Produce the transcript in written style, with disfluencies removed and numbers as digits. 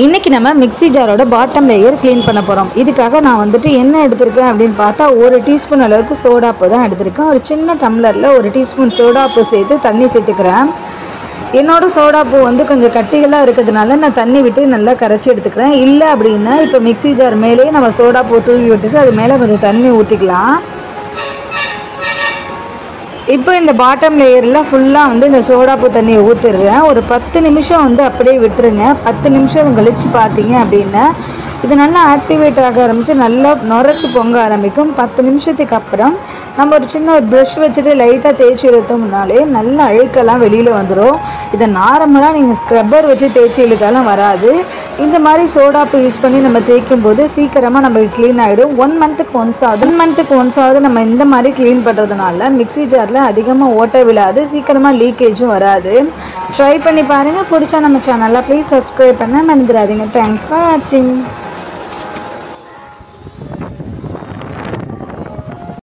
இன்றைக்கி நம்ம mixie ஜாரோட bottom layer clean பண்ண போகிறோம். இதுக்காக நான் வந்துட்டு என்ன எடுத்திருக்கேன் அப்படின்னு பார்த்தா 1 டீஸ்பூன் அளவுக்கு சோடாப்பு தான் எடுத்திருக்கேன். ஒரு சின்ன டம்ளரில் 1 டீஸ்பூன் சோடாப்பு சேர்த்து தண்ணி சேர்த்துக்கிறேன். என்னோடய சோடாப்பு வந்து கொஞ்சம் கட்டிகளாக இருக்கிறதுனால நான் தண்ணி விட்டு நல்லா கரைச்சி எடுத்துக்கிறேன். இல்லை அப்படின்னா இப்போ மிக்ஸி ஜார் மேலேயே நம்ம சோடாப்பு தூவி விட்டுட்டு அது மேலே கொஞ்சம் தண்ணி ஊற்றிக்கலாம். இப்போ இந்த பாட்டம் லேயரில் ஃபுல்லாக வந்து இந்த சோடாப்பு தண்ணியை ஊற்றிடுறேன். ஒரு 10 நிமிஷம் வந்து அப்படியே விட்டுருங்க. 10 நிமிஷம் கழித்து பார்த்தீங்க அப்படின்னா இது நல்லா ஆக்டிவேட் ஆக ஆரம்பித்து நல்லா நுரைச்சி பொங்க ஆரம்பிக்கும். 10 நிமிஷத்துக்கு அப்புறம் நம்ம ஒரு சின்ன ப்ரஷ் வச்சுட்டு லைட்டாக தேய்ச்சி எடுத்தோம்னாலே நல்ல அழுக்கெல்லாம் வெளியில் வந்துடும். இதை நார்மலாக நீங்கள் ஸ்க்ரப்பர் வச்சு தேய்ச்சி இழுத்தாலும் வராது. இந்த மாதிரி சோடாப்பு யூஸ் பண்ணி நம்ம தேய்க்கும் போது சீக்கிரமாக நமக்கு க்ளீன் ஆகிடும். 1 மந்த்துக்கு ஒன்ஸ் ஆகுது நம்ம இந்த மாதிரி க்ளீன் பண்ணுறதுனால மிக்ஸி ஜாரில் அதிகமாக ஓட்ட விழாது, சீக்கிரமாக லீக்கேஜும் வராது. ட்ரை பண்ணி பாருங்கள். பிடிச்சா நம்ம சேனலில் ப்ளீஸ் சப்ஸ்கிரைப் பண்ண மறந்துடாதீங்க. தேங்க்ஸ் ஃபார் வாட்சிங்.